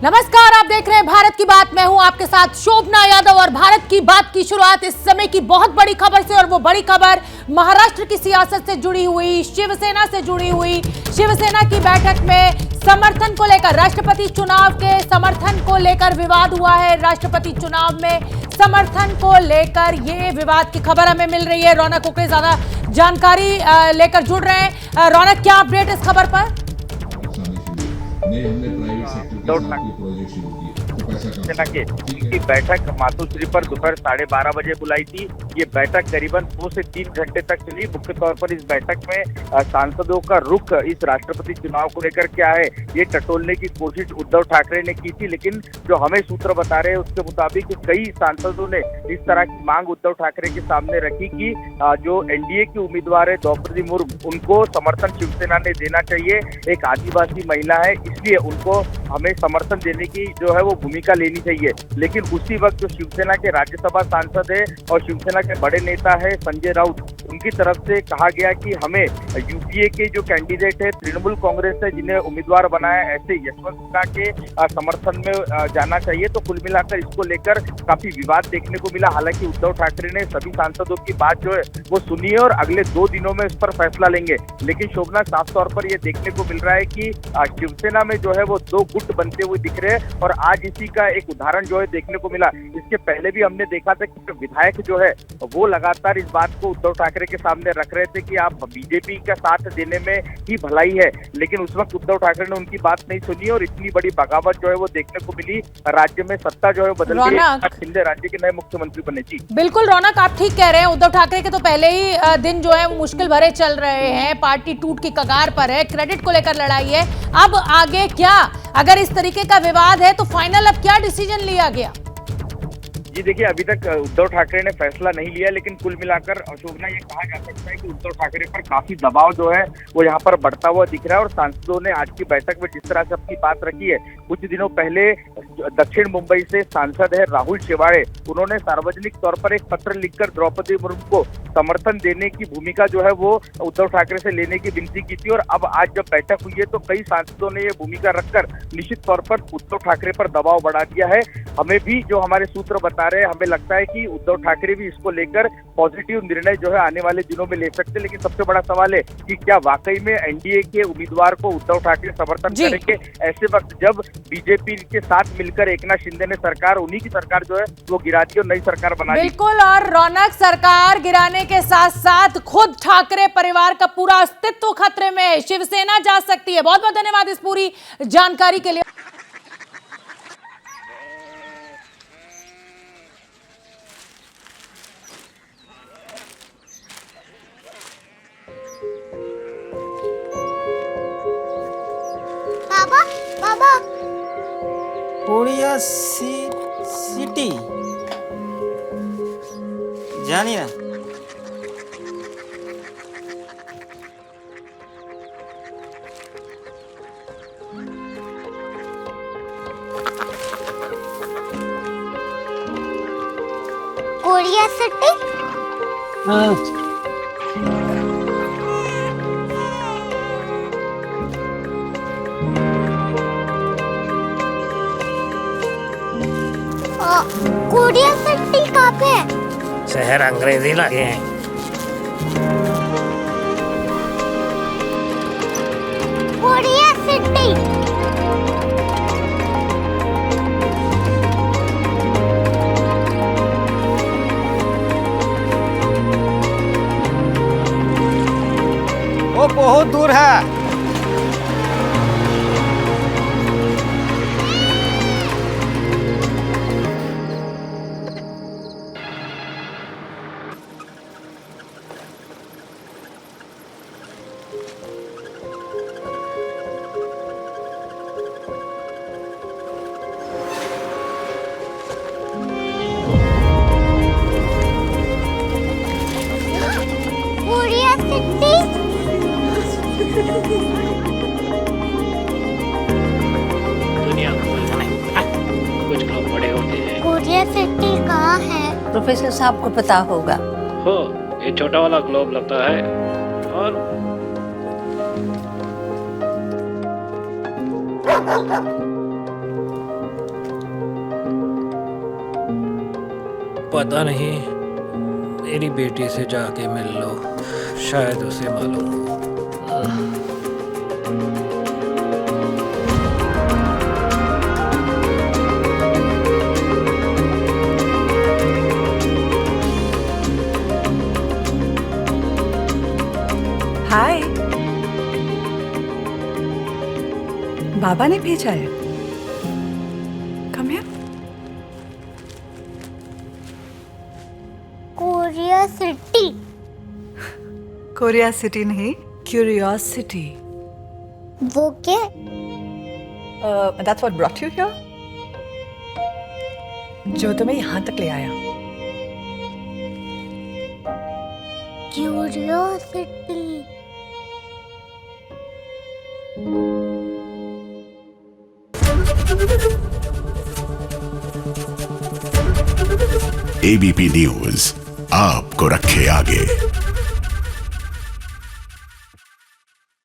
नमस्कार, आप देख रहे हैं भारत की बात। मैं हूं आपके साथ शोभना यादव और भारत की बात की शुरुआत इस समय की बहुत बड़ी खबर से, और वो बड़ी खबर महाराष्ट्र की सियासत से जुड़ी हुई, शिवसेना से जुड़ी हुई। शिवसेना की बैठक में समर्थन को लेकर, राष्ट्रपति चुनाव के समर्थन को लेकर विवाद हुआ है। राष्ट्रपति चुनाव में समर्थन को लेकर ये विवाद की खबर हमें मिल रही है। रौनक कुकरे ज्यादा जानकारी लेकर जुड़ रहे हैं। रौनक, क्या अपडेट इस खबर पर? हमने प्राइवेट सेक्टर के साथ कोई प्रोजेक्ट शुरू किए तो पैसा सेना के इनकी बैठक मातोश्री पर दोपहर 12:30 बजे बुलाई थी। ये बैठक करीबन 2 से 3 घंटे तक चली। मुख्य तौर पर इस बैठक में सांसदों का रुख इस राष्ट्रपति चुनाव को लेकर क्या है, ये टटोलने की कोशिश उद्धव ठाकरे ने की थी। लेकिन जो हमें सूत्र बता रहे हैं उसके मुताबिक कई सांसदों ने इस तरह की मांग उद्धव ठाकरे के सामने रखी कि जो एनडीए की उम्मीदवार है द्रौपदी मुर्मू, उनको समर्थन शिवसेना ने देना चाहिए। एक आदिवासी महिला है, इसलिए उनको हमें समर्थन देने की जो है वो भूमिका लेनी चाहिए। लेकिन उसी वक्त जो शिवसेना के राज्यसभा सांसद है और शिवसेना के बड़े नेता है संजय राउत, उनकी तरफ से कहा गया कि हमें यूपीए के जो कैंडिडेट है तृणमूल कांग्रेस है, जिन्हें उम्मीदवार बनाया, ऐसे यशवंत सिन्हा के समर्थन में जाना चाहिए। तो कुल मिलाकर इसको लेकर काफी विवाद देखने को मिला। हालांकि उद्धव ठाकरे ने सभी सांसदों की बात जो है वो सुनी है और अगले 2 दिनों में इस पर फैसला लेंगे। लेकिन शोभना, साफ तौर पर यह देखने को मिल रहा है कि शिवसेना में जो है वो 2 गुट बनते हुए दिख रहे हैं और आज इसी का एक उदाहरण जो है देखने को मिला। इसके पहले भी हमने देखा था कि विधायक जो है वो लगातार इस बात को उद्धव ठाकरे के सामने रख रहे थे कि आप बीजेपी का साथ देने में ही भलाई है। लेकिन उस वक्त उद्धव ठाकरे ने उनकी बात नहीं सुनी और इतनी बड़ी बगावत जो है वो देखने को मिली। राज्य में सत्ता जो है बदल गई, शिंदे राज्य के नए मुख्यमंत्री बने। जी बिल्कुल रौनक, आप ठीक कह रहे हैं। उद्धव ठाकरे के तो पहले ही दिन जो है वो मुश्किल भरे चल रहे हैं। पार्टी टूट की कगार पर है, क्रेडिट को लेकर लड़ाई है। अब आगे क्या, अगर इस तरीके का विवाद है तो फाइनल अब क्या डिसीजन लिया गया? जी देखिए, अभी तक उद्धव ठाकरे ने फैसला नहीं लिया, लेकिन कुल मिलाकर शोभना ये कहा जा सकता है कि उद्धव ठाकरे पर काफी दबाव जो है वो यहाँ पर बढ़ता हुआ दिख रहा है। और सांसदों ने आज की बैठक में जिस तरह से अपनी बात रखी है, कुछ दिनों पहले दक्षिण मुंबई से सांसद है राहुल शेवाड़े, उन्होंने सार्वजनिक तौर पर एक पत्र लिखकर द्रौपदी मुर्मू को समर्थन देने की भूमिका जो है वो उद्धव ठाकरे से लेने की विनती की थी। और अब आज जब बैठक हुई है तो कई सांसदों ने ये भूमिका रखकर निश्चित तौर पर उद्धव ठाकरे पर दबाव बढ़ा दिया है। हमें भी जो हमारे सूत्र बता रहे हैं, हमें लगता है कि उद्धव ठाकरे भी इसको लेकर पॉजिटिव निर्णय जो है आने वाले दिनों में ले सकते हैं। लेकिन सबसे बड़ा सवाल है कि क्या वाकई में एनडीए के उम्मीदवार को उद्धव ठाकरे समर्थन करेंगे ऐसे वक्त जब बीजेपी के साथ मिलकर एकनाथ शिंदे ने सरकार, उन्हीं की सरकार जो है वो गिरा दी और नई सरकार बना दी। बिल्कुल, और रौनक, सरकार गिराने के साथ साथ खुद ठाकरे परिवार का पूरा अस्तित्व खतरे में है। शिवसेना जा सकती है। बहुत बहुत धन्यवाद इस पूरी जानकारी के लिए। बाबा बाबा कोरिया सिटी जानी ना? Korea city? हाँ। कोरिया सिटी कहाँ पे है? शहर अंग्रेजी लगे हैं। Korea city. वो बहुत दूर है। Korea city. दुनिया कुछ लोग बड़े होते हैं। कोरिया सिटी कहाँ है? प्रोफेसर साहब को पता होगा। हो, ये छोटा वाला ग्लोब लगता है और पता नहीं, मेरी बेटी से जाके मिल लो, शायद उसे मालूम हो। हाय, बाबा ने भेजा है। Come here. Korea city. Korea city नहीं, क्यूरियोसिटी। वो क्या? That's what brought you here? जो तुम्हें यहाँ तक ले आया। क्यूरियोसिटी। एबीपी न्यूज आपको रखे आगे।